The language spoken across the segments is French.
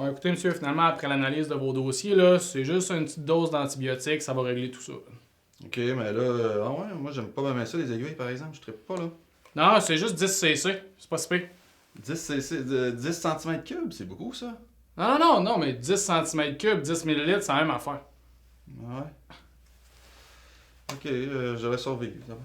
Bon, écoutez, monsieur, finalement, après l'analyse de vos dossiers, là, c'est juste une petite dose d'antibiotiques, ça va régler tout ça. Ok, mais là, ah ouais, moi j'aime pas bien ça, les aiguilles par exemple, je trippe pas là. Non, c'est juste 10 cc, c'est pas si pire. 10 cc, de 10 cm3, c'est beaucoup ça? Non, mais 10 cm3, 10 ml, c'est la même affaire. Ouais. Ok, je vais survivre. Ça va.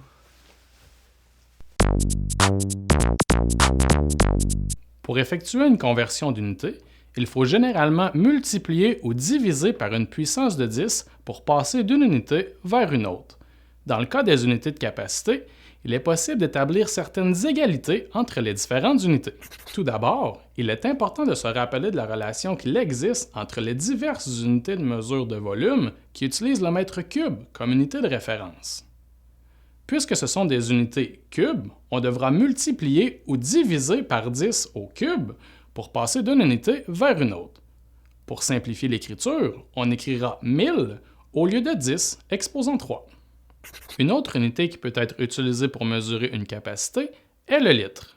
Pour effectuer une conversion d'unité, il faut généralement multiplier ou diviser par une puissance de 10 pour passer d'une unité vers une autre. Dans le cas des unités de capacité, il est possible d'établir certaines égalités entre les différentes unités. Tout d'abord, il est important de se rappeler de la relation qu'il existe entre les diverses unités de mesure de volume qui utilisent le mètre cube comme unité de référence. Puisque ce sont des unités cubes, on devra multiplier ou diviser par 10 au cube pour passer d'une unité vers une autre. Pour simplifier l'écriture, on écrira 1000 au lieu de 10 exposant 3. Une autre unité qui peut être utilisée pour mesurer une capacité est le litre.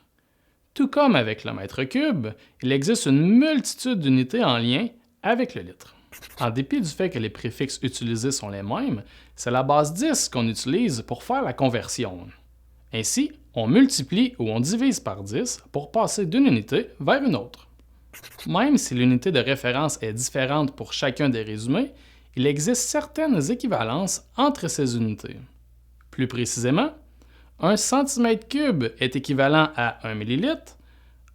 Tout comme avec le mètre cube, il existe une multitude d'unités en lien avec le litre. En dépit du fait que les préfixes utilisés sont les mêmes, c'est la base 10 qu'on utilise pour faire la conversion. Ainsi, on multiplie ou on divise par 10 pour passer d'une unité vers une autre. Même si l'unité de référence est différente pour chacun des résumés, il existe certaines équivalences entre ces unités. Plus précisément, un centimètre cube est équivalent à 1 millilitre,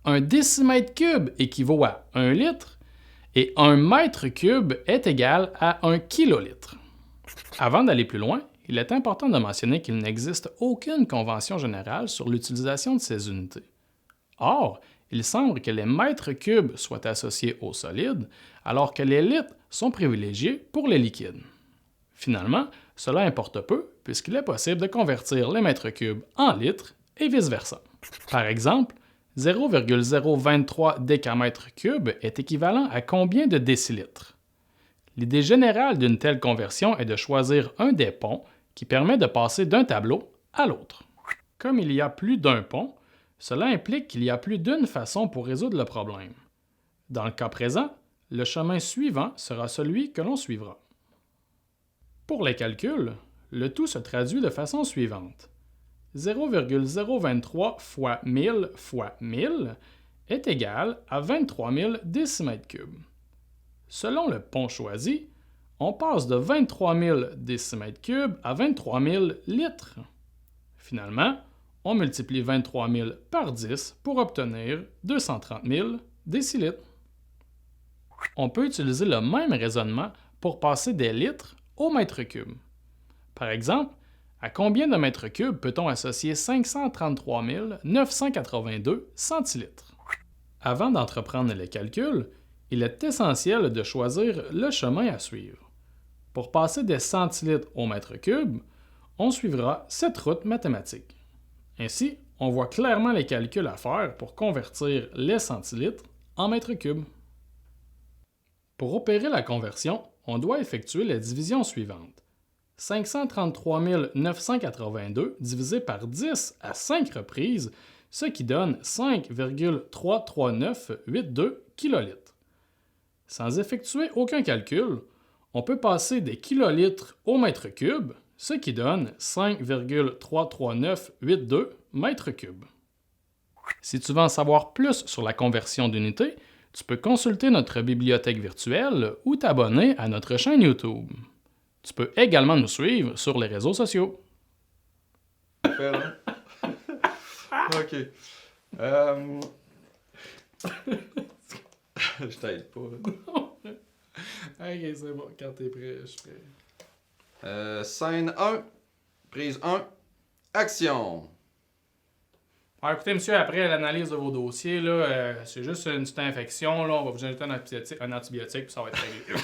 un décimètre cube équivaut à 1 litre, et un mètre cube est égal à 1 kilolitre. Avant d'aller plus loin, il est important de mentionner qu'il n'existe aucune convention générale sur l'utilisation de ces unités. Or, il semble que les mètres cubes soient associés aux solides, alors que les litres sont privilégiés pour les liquides. Finalement, cela importe peu, puisqu'il est possible de convertir les mètres cubes en litres et vice-versa. Par exemple, 0,023 décamètres cubes est équivalent à combien de décilitres? L'idée générale d'une telle conversion est de choisir un des ponts qui permet de passer d'un tableau à l'autre. Comme il y a plus d'un pont, cela implique qu'il y a plus d'une façon pour résoudre le problème. Dans le cas présent, le chemin suivant sera celui que l'on suivra. Pour les calculs, le tout se traduit de façon suivante. 0,023 fois 1000 fois 1000 est égal à 23 000 décimètres cubes. Selon le pont choisi, on passe de 23 000 décimètres cubes à 23 000 litres. Finalement, on multiplie 23 000 par 10 pour obtenir 230 000 décilitres. On peut utiliser le même raisonnement pour passer des litres au mètre cube. Par exemple, à combien de mètres cubes peut-on associer 533 982 centilitres? Avant d'entreprendre les calculs, il est essentiel de choisir le chemin à suivre. Pour passer des centilitres au mètre cube, on suivra cette route mathématique. Ainsi, on voit clairement les calculs à faire pour convertir les centilitres en mètres cubes. Pour opérer la conversion, on doit effectuer la division suivante. 533 982 divisé par 10 à 5 reprises, ce qui donne 5,33982 kilolitres. Sans effectuer aucun calcul, on peut passer des kilolitres au mètre cube, ce qui donne 5,33982 mètres cubes. Si tu veux en savoir plus sur la conversion d'unités, tu peux consulter notre bibliothèque virtuelle ou t'abonner à notre chaîne YouTube. Tu peux également nous suivre sur les réseaux sociaux. Ok. Je t'aide pas. Ok, c'est bon. Quand t'es prêt, je suis prêt. Scène 1, prise 1, action. Alors, écoutez, monsieur, après l'analyse de vos dossiers, là, c'est juste une petite infection. Là, on va vous injecter un antibiotique puis ça va être réglé.